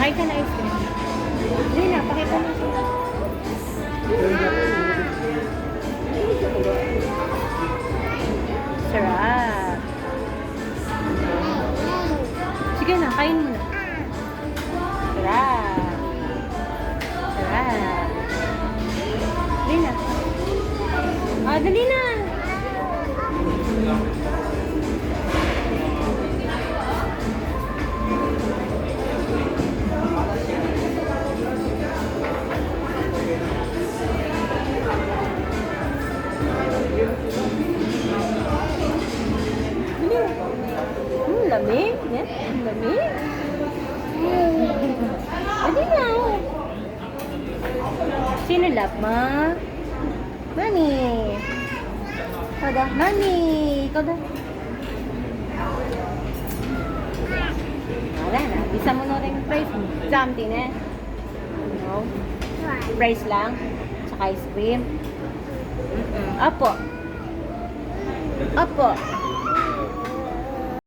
Kain ka na ice cream. Hindi na, pakita mo siya. Sarap. Sige na, kain mo na. Sarap. Sarap. Dali na. Ah, dali na. Lamig. Yan, lamig. Dali na. Sino lap, ma? Nani? Ikaw da? Nani? Ikaw da? Wala na. Bisa mo na rin price mo. Something eh. No? Price lang. Tsaka ice cream. Apo. Apo.